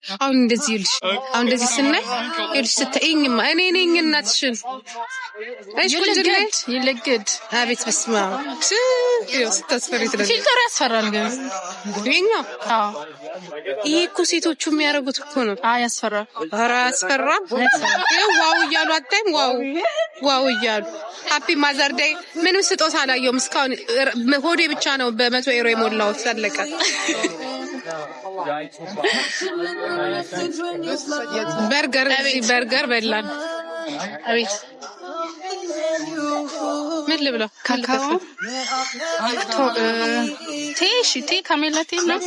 አሁን እንደዚህ ይልሽ አሁን እንደዚህ ስናይ ይልሽ ስትይኝማ እኔ ነኝ እናትሽን እሺ ኩንጅነት ይለግድ አቤት በስማ ይስ ተስፈሪት ነው ፊልተር ያስፈራል ግን ይኛ ይሄ እኮ ሴቶቹ የሚያረጉት እኮ ነው ያስፈራል ኧረ ያስፈራል ዋው እያሉ አታይም ዋው እያሉ ሃፒ ማዘር ዴይ ምንም ስጦታ አላየሁም እስካሁን ሆዴ ብቻ ነው በ100 ዩሮ የሞላው ሰለቀ በርገር በላን አቤት ምን ልብላ ካካኦ ቴ ካሜላቴ ነው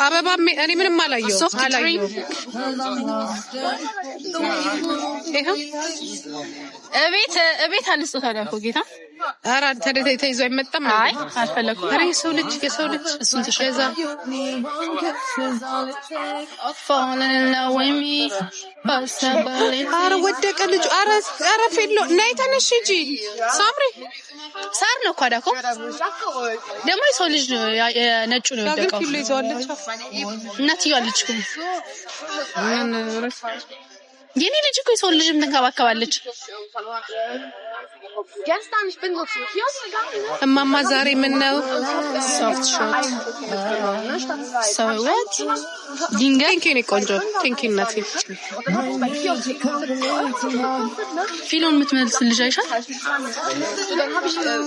አበባ እኔ ምንም አላየሁም እቤት አንስቶታ ነው ጌታ አራ ተይዞ አይመጣም አይ አልፈለኩም አሬ ሰው ልጅ እሱን ተሸዛ falling in love with me possibly አረ ወደቀ ልጅ አረ ፌሎ ናይ ተነሽ እንጂ ሳምሪ ሳር ነው ኳዳኮ ደሞ ሰው ልጅ ነጩ ነው ወደቀው ፌሎ ይዟለች እናትየዋ ልጅ እኮ የኔ ልጅ እኮ ሰው ልጅም ተንከባከባለች gestern ich bin so zum Kiosk gegangen እማማ ዛሬ ምን ነው soft shot so what ድንጋይ ከኔ ቆንጆ ቲንኪንግ ናት ፊልም የምትመልስ ልጅ አይሻል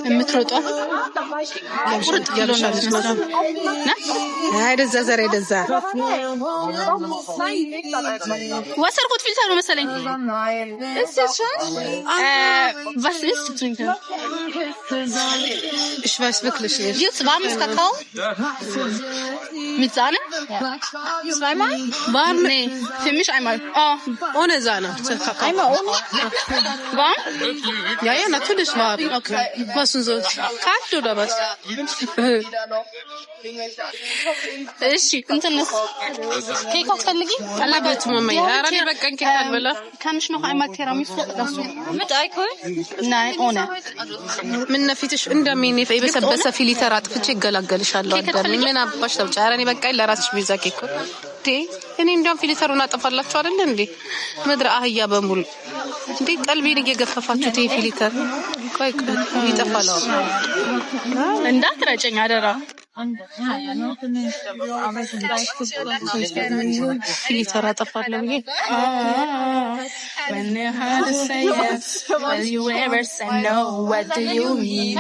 የምትሮጠው ቁርጥ ያለሽ ነው አይደዛ ዛሬ አይደዛ ወሰርኩት ፊልተር ነው መሰለኝ እሺ was ist du trinken ich weiß wirklich nicht jetzt warmes Kakao mit Sahne ja zweimal warm nee für mich einmal ohne Sahne Kakao einmal ohne warm ja natürlich warm okay was denn so kalt oder was እሺ እንትንስ ኬክ አትፈልጊ አላበት ማማ ያራኒ በቀን ኬክ አልበላ ካንሽ ነው አይማል ቴራሚሱ ዳሱ mit አይኮል ናይ ኦነ ምን ነፊትሽ እንደምን ይበሰበሰ ፊልተር አጥፍቼ ይገላገልሻለሁ አይደል ምን አባሽ ተው ጫራኒ በቃ ለራስሽ ቢዛ ኬክ እኔ እንደም ፊልተሩን አጥፋላችሁ አይደል እንዴ ምድር አህያ በሙሉ እንዴ ቀልቤን እየገፈፋችሁ ተይ ፊልተር ቆይ ይጠፋል እንዳትረጨኝ አደራ ፊልተር አጠፋለሁ ይሄ when you had to say yes will you ever say no what do you mean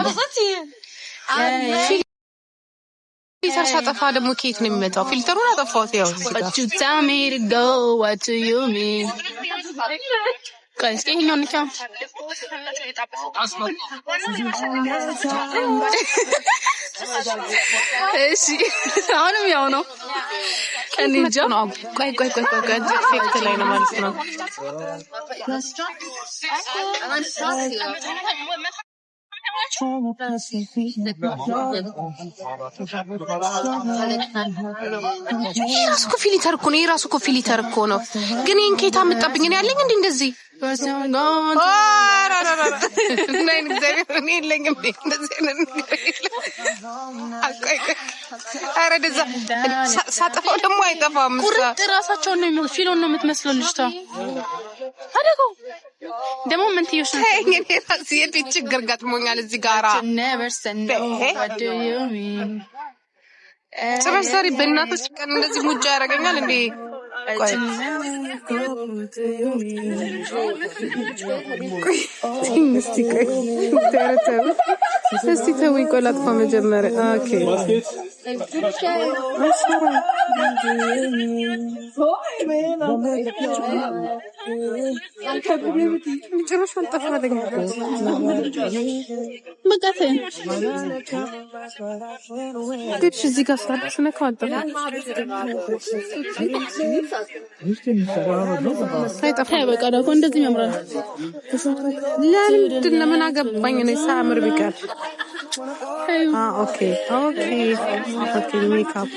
ፊልተር ሳጠፋ ደግሞ ኬት ነው የሚመጣው ፊልተሩን አጠፋሁት ያው but you tell me to go what do you mean Kannst du ihn noch nicht haben? አሁንም ያው ነው ከንጃ ነው ቆይ ዲፌክት ላይ ነው ማለት ነው ራሱ እኮ ፊልተር እኮ ነው ግን እንኬታ መጣብኝ እኔ ያለኝ እንዴ እንደዚህ ነኝ እግዚአብሔር እኔ የለኝም እንደዚህ አረ ደዛ ሳጠፋው ደግሞ አይጠፋም ቁርጥ ራሳቸው ነው ፊልም ነው የምትመስለው ልጅቷ አደጎ ደግሞ ምን ትይሽ ነው እኔ ራሴ የፊት ችግር ገጥሞኛል እዚህ ጋራ never send what do you mean ጭራሽ በእናትሽ ቀን እንደዚህ ሙጫ ያረጋኛል እንዴ ቆይ እስቲ ተውይ ቆላጥ መጀመሪያ ኦኬ ጭራሽ አንጠፋለኝ መጣተ ግድሽ እዚህ ጋር ሳልሽ ነው ካንተ ሳይጠፋ በቃ ደግሞ እንደዚህ ያምራል ለምን አገባኝ ነው ሳምር ቢቀር ኦኬ ሜካፕ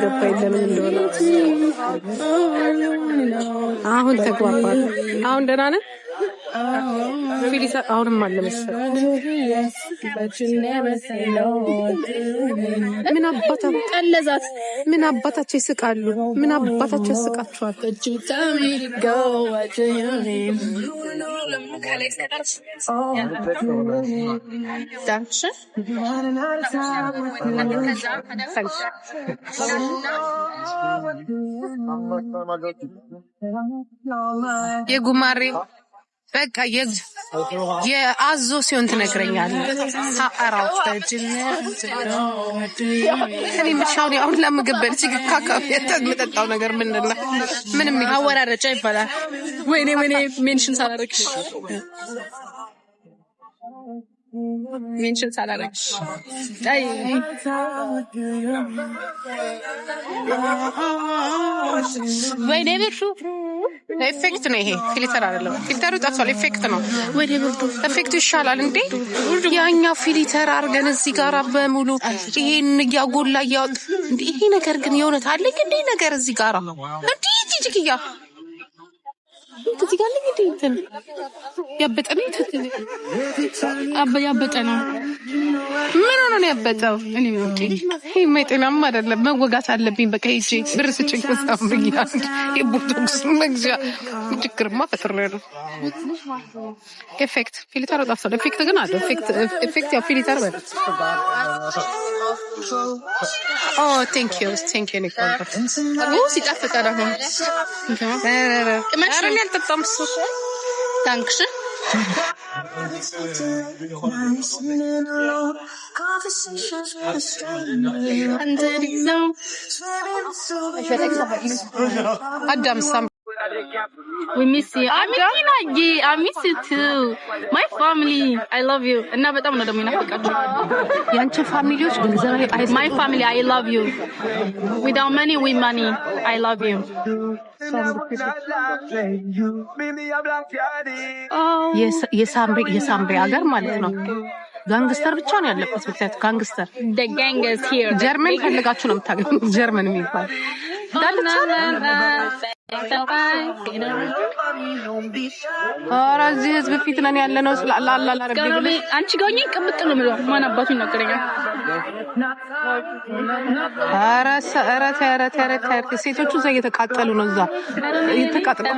ገባኝ ለምን እንደሆነ አሁን ተግባባል አሁን ደህና ነህ ፊሊተር አሁንም አለ መሰለኝ ምን አባታቸው ይስቃሉ ምን አባታቸው ይስቃቸዋል የጉማሬ በቃ የአዞ ሲሆን ትነግረኛለህ አራው እኔ ምሻው ያው ለምግብ በልቼ ካካው የተመጣጣው ነገር ምንድነው ምንም አወራረጫ ይባላል ወይኔ ሜንሽን ሳላረግሽ አይ ወይኔ ብርዱ ኢፌክት ነው ይሄ ፊልተር አይደለም ፊልተሩ ጠፍቷል ኢፌክት ነው ወይኔ ብርዱ ኢፌክቱ ይሻላል እንዴ ያኛው ፊልተር አርገን እዚህ ጋር በሙሉ ይሄን ያጎላ ያውጥ እንዴ ይሄ ነገር ግን የሆነት አለ እንዴ ነገር እዚህ ጋር እንዴ ጂጂኪያ ትዚጋለ እንዴ ያበጠነኝ ያበጠነው ምን ሆነ ነው ያበጠው እኔ ወጪ ይሄ ማይጤናም አይደለም መወጋት አለብኝ በቃ ይጂ ብር ስጭኝ ተሳምብኛ የቦቶክስ መግዣ ችግርማ ፈጥሬያለሁ ኢፌክት ፊልተር አጣፈለ ኢፌክት ግን አለ ኢፌክት ያ ፊልተር በል ቴንክ ዩ ኒኮል ሲጣፍጥ አሁን ማሽን ያልተጣም እሱ ታንክሽ Adam some we miss you I miss you too my family I love you እና በጣም ነው ደግሞ እናፈቃችሁ ያንቺ ፋሚሊዎች ገንዘብ my family I love you without money with money I love you የሳምሪ ሀገር ማለት ነው ጋንግስተር ብቻ ነው ያለበት ብቻት ጋንግስተር the gang is here ጀርመን ፈልጋችሁ ነው የምታገኙት ጀርመን የሚባል አራዚህ ህዝብ ፊት ነን ያለነው ስላላላ ረቢ ብለሽ አንቺ ጋር ሆኜ ቅምጥ ነው ምለው ማን አባቱ ይናገረኛል አረ ሴቶቹ እዛ እየተቃጠሉ ነው እዛ እየተቃጠሉ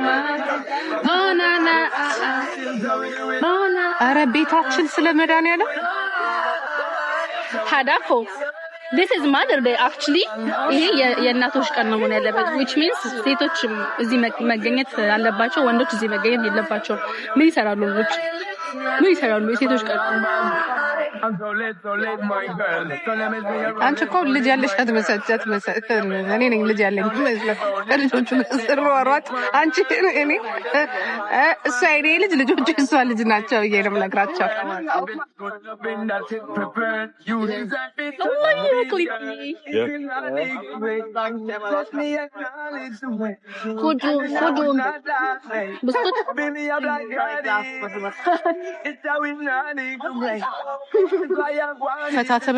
አረ ቤታችን ስለመዳን ያለ ሀዳፎ This is Mother Day actually ይሄ የእናቶች ቀን ነው ማለት ያለበት which means ሴቶች እዚህ መገኘት አለባቸው ወንዶች እዚህ መገኘት የለባቸው ምን ይሰራሉ ልጆች ምን ይሰራሉ የሴቶች ቀን አንቺ እኮ ልጅ ያለሽ አትመሰጨት እኔ ነኝ ልጅ ያለኝ መስለ ልጆቹ ስሯሯጥ አንቺ እኔ እሷ አይኔ ልጆቹ እሷ ልጅ ናቸው ይሄንም ነግራቸው ፈታተበ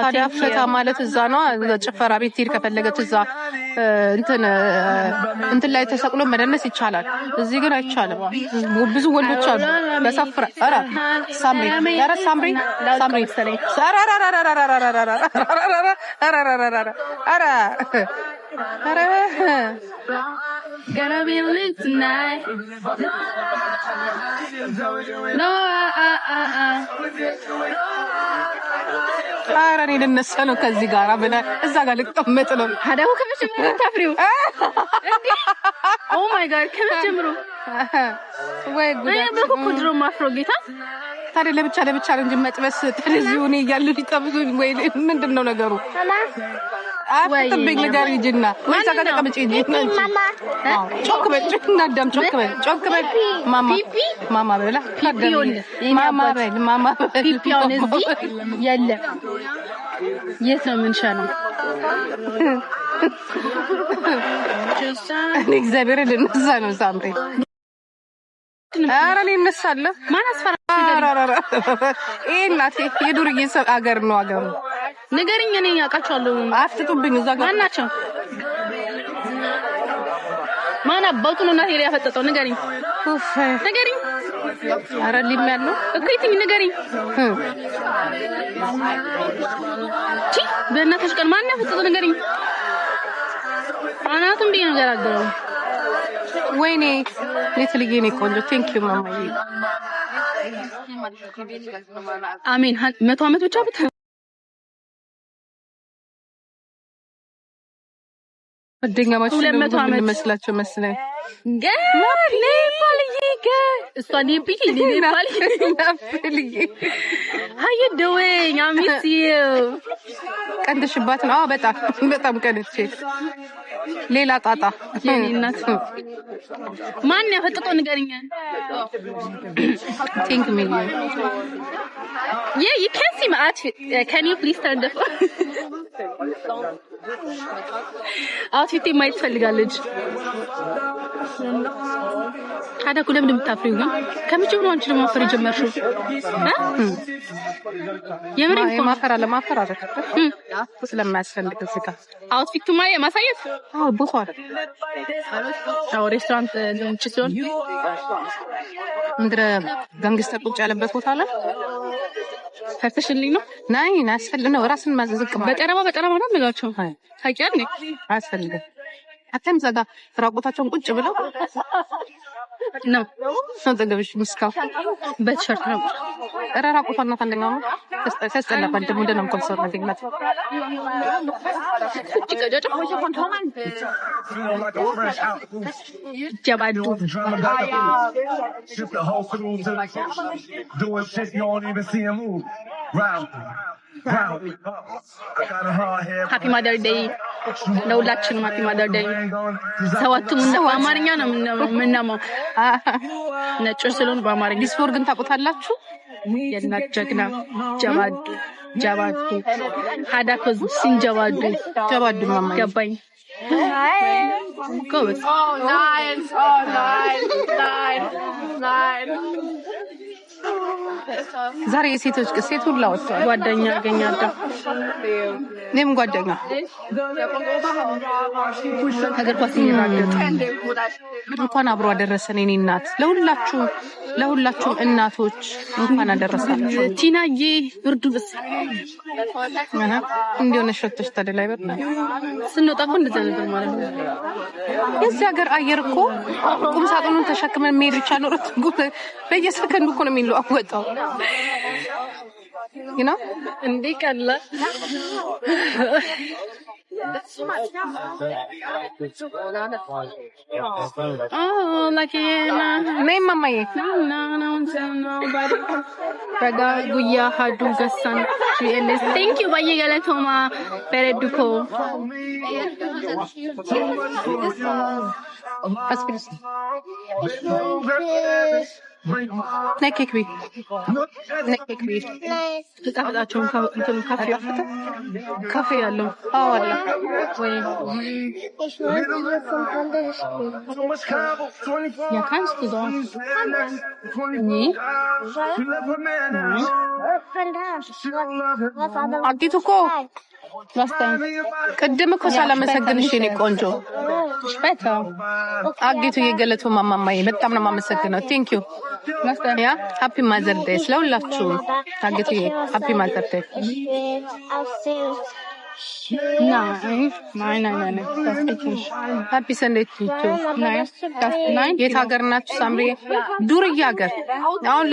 ታዲያ ፈታ ማለት እዛ ነው ጭፈራ ቤት ሄድ ከፈለገች እዛ እንትን ላይ ተሰቅሎ መደነስ ይቻላል እዚህ ግን አይቻልም ብዙ ወንዶች አሉ በሰፍራ አራ ሳምሪ Gonna be lit tonight. No, አራኔ ለነሳ ነው ከዚህ ጋር አበላ እዛ ጋር ልቀመጥ ነው ሀዳው ከመጀመሩ ታፍሪው ኦ ማይ ጋድ ከመጀመሩ ወይ ጉድ ነው ድሮ ማፍሮ ጌታ ታዲያ ለብቻ ነው እንጂ መጥበስ ቴሌቪዥን ይያሉ ሊጠብሱ ወይ ምንድነው ነገሩ አጥብኝ ነገር ይጅና ወይ እዛ ጋር ተቀመጪ ማማ ጮክ በል ማማ በላ ማማ ፒፒውን እዚህ ያለ የት ነው ምን ሻለው እኔ እግዚአብሔር ልንሳ ነው ሳምሪ አራኔ እንሳለ ማን አስፈራ እናቴ የዱርዬ አገር ነው አገሩ ንገሪኝ እኔ ያቃቻለሁ አፍጥጡብኝ እዛ ጋር ማናቸው ማን አባቱ ነው እናቴ ላይ ያፈጠጠው ንገሪኝ ኧረ ሊም ያለው እኮ የትኝ ንገሪኝ ቺ በእናትሽ ቀን ማን ያፈጥጥ ንገሪኝ አናቱም ቢይ ነገር አገረው ወይኔ ሊትልዬ ነው ቆንጆ ቴንክ ዩ ማማዬ አሜን 100 አመት ብቻ ብታ ወደኛ ማሽ ምን መስላችሁ መስለኝ እሷን ይብቂ ኔፓልዬ how you doing I miss you ቀንደሽባት ነው በጣም ቀንቼ ሌላ ጣጣ የኔ እናት ማን ያፈጥጠው ንገሪኝ think me yeah you can't see my outfit can you please turn the outfit ማየት ፈልጋለች ታዲያ እኮ ለምን የምታፍሪው ግን ከመቼው ነው አንቺ ለማፈር ጀመርሽው የምሬን እኮ ማፈር አይደል ስለማያስፈልግ እዚህ ጋር አውትፊቱ ማሳየት ቦታ አይደል ሬስቶራንት ለንች ሲሆን ምድረ ጋንግስተር ቁጭ ያለበት ቦታ አለ ፈተሽልኝ ነው ናይ ናስፈልነው ራስን ማዘዝቅ በጠረባ ነው የሚሏቸው ታውቂያለሽ አያስፈልግም አተም ዘጋ ፍራቆታቸውን ቁጭ ብለው ነው ሰንጠገብሽ ምስካፍ በቲሸርት ነው ራቆቷና ታንደኛው ተስተላ ባንደም እንደነም ኮንሰር ነገነት ጭቀጨጭ ጀባዱ Happy Mother Day ለሁላችንም Happy Mother Day ሰዋቱም በአማርኛ ነው ምንናመው ነጭ ስለሆነ በአማርኛ ዲስፎር ግን ታቆታላችሁ የእናት ጀግና ጀባዱ ሀዳኮዝ ሲንጀባዱ ማማ ገባኝ ጎበዝ ዛሬ ሴት ሁላ ወጥቷል ጓደኛ ያገኛለሁ እኔም ጓደኛ ሀገር ኳስ ይራገጥ እንኳን አብሮ አደረሰን የኔ እናት ለሁላችሁም እናቶች እንኳን አደረሳችሁ ቲናዬ ብርዱ በስ እንደሆነ ሸተሽ ተደላይ በጣም ስንወጣ እኮ እንደዛ ነበር ማለት ነው የዚህ ሀገር አየር እኮ ቁም ሳጥኑን ተሸክመን መሄድ ብቻ ነው በየሰከንዱ እኮ ነው የሚለዋወጣው you know እንዴ ቀላ oh like name mamaye no baga guya hadu gassan thank you baye galatoma pereduko aspirus ነከክቢ ተጣጣቸው ካፌ ያለው አዋላ ወይ ያ ካንስ ዱ ኒ አዲቱኮ ቅድም እኮ ሳላመሰግንሽ የኔ ቆንጆ ሽፈታ አዲቱ የገለቱ ማማማዬ በጣም ነው ማመሰግነው ቴንክ ዩ ያ ሃፒ ማዘር ዴይ ስለሁላችሁ አዲቱ ሃፒ ማዘር ዴይ No. Happy Sunday to you too. Nice. የት ሀገር ናችሁ ሳምሪ? ዱርዬ ሀገር። አሁን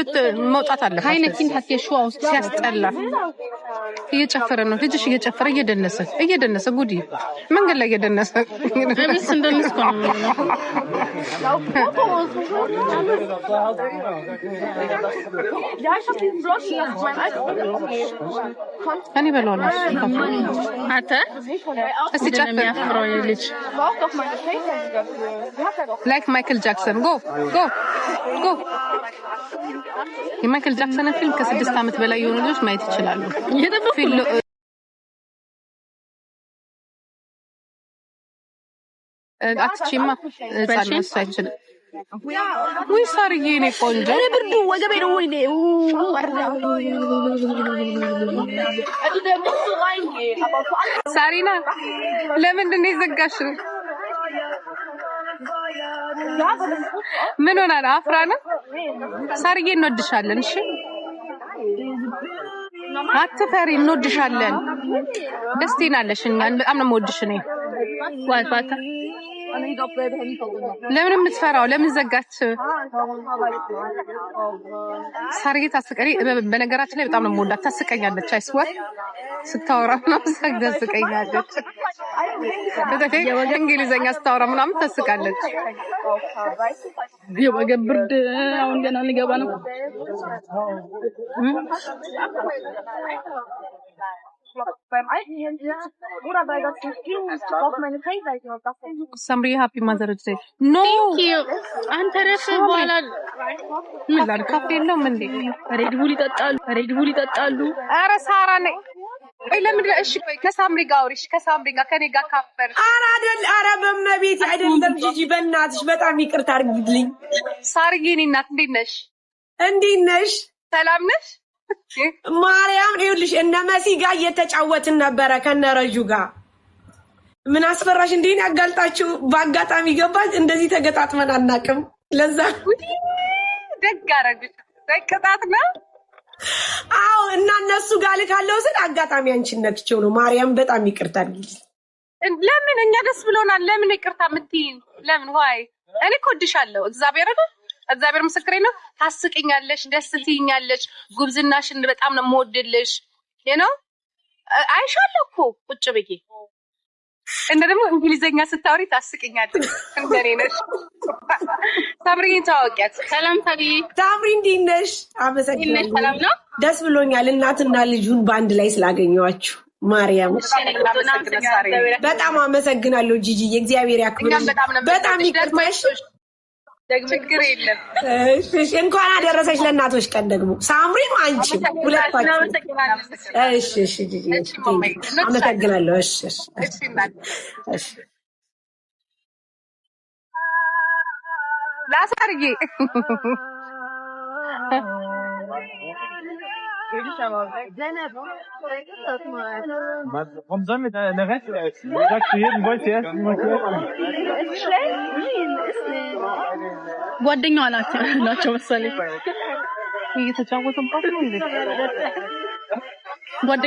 መውጣት አለበት። ሃይነኪን ታየሽው ውስጥ ሲያስጠላ እየጨፈረ ነው ልጅሽ እየጨፈረ እየደነሰ ጉዲ መንገድ ላይ እየደነሰ እምስ እንደምስኮ ነው እኔ በለውና አታ እስቲ ጨፍር ልጅ like Michael Jackson go የማይክል ጃክሰን ፊልም ከ6 አመት በላይ የሆኑ ልጆች ማየት ይችላሉ ፊልም አትቺማ ጻናሳችን ወይ ሳርዬ ነው ቆንጆ ብርዱ ወገቤ ነው ወይ ነው ሳሪና ለምንድን ነው የዘጋሽው ምን ሆነ አፍራና ሳርዬ እንወድሻለን እሺ አትፈሪ እንወድሻለን ደስቲናለሽ እኛን በጣም ነው የምወድሽ እኔ ዋልፋታ ለምን የምትፈራው ለምን ዘጋች ሳርዬ ታስቀሪ በነገራችን ላይ በጣም ነው የምወዳት ታስቀኛለች አይስወር ስታወራ ነው ታስቀኛለች በተለይ እንግሊዘኛ ስታወራ ምናምን ታስቃለች የወገብርድ አሁን ገና ሊገባ ነው Somebody happy Mother's Day. No. Thank you. አንተረፍ በኋላ ምን ላድርግ ነው ምን ሬድ ቡል ይጠጣሉ ኧረ ሳራ ነኝ ወይ ለምን እሺ ቆይ ከሳምሪ ጋር አውሪሽ ከሳምሪ ጋር ከኔ ጋር ካፈር ኧረ በመቤት አይደለም ጂጂ በእናትሽ በጣም ይቅርታ አድርጊልኝ ሳርዬ እኔ እናት እንዴት ነሽ ሰላም ነሽ ማርያም ይኸውልሽ እነ መሲ ጋር እየተጫወትን ነበረ ከነረጁ ጋር ምን አስፈራሽ እንዴ ያጋልጣችሁ በአጋጣሚ ገባች እንደዚህ ተገጣጥመን አናቅም ለዛ ደግ አረግሽ ተቀጣጥ ነው አው እና እነሱ ጋር ልካለው ስለ አጋጣሚ አንቺን ነክቼው ነው ማርያም በጣም ይቅርታ አድርጊልኝ ለምን እኛ ደስ ብሎናል ለምን ይቅርታ ምትይኝ ለምን ዋይ እኔ ኮድሻለሁ እግዚአብሔር ምስክሬ ነው ታስቀኛለሽ ደስ ትይኛለሽ ጉብዝናሽን በጣም ነው የምወድልሽ you አይሻለሁ እኮ ቁጭ ብዬ እንደ ደግሞ እንግሊዘኛ ስታወሪ ታስቀኛለሽ እንደኔ ነሽ ሳምሪን ታውቂያት ሰላም ሳምሪ እንዴት ነሽ አመሰግናለሁ ሰላም ነው ደስ ብሎኛል እናትና ልጁን ባንድ ላይ ስላገኘዋችሁ ማርያም በጣም አመሰግናለሁ ጂጂ እግዚአብሔር ያክብርሽ በጣም ይቅርታሽ ችግር የለም እሺ እንኳን አደረሰሽ ለእናቶች ቀን ደግሞ ሳምሪም አንቺ ሁለታችሁ እሺ ጂጂ አመሰግናለሁ እሺ ላሳርዬ Warum sollen wir da eine Reste essen? Du sagst zu jedem, wollt ihr essen? Ist schlecht? Nein, ist nicht. ጓደኛዋ ናቸው መሰለኝ እየተጫወቱባት ነው እንዴ ጓደኛ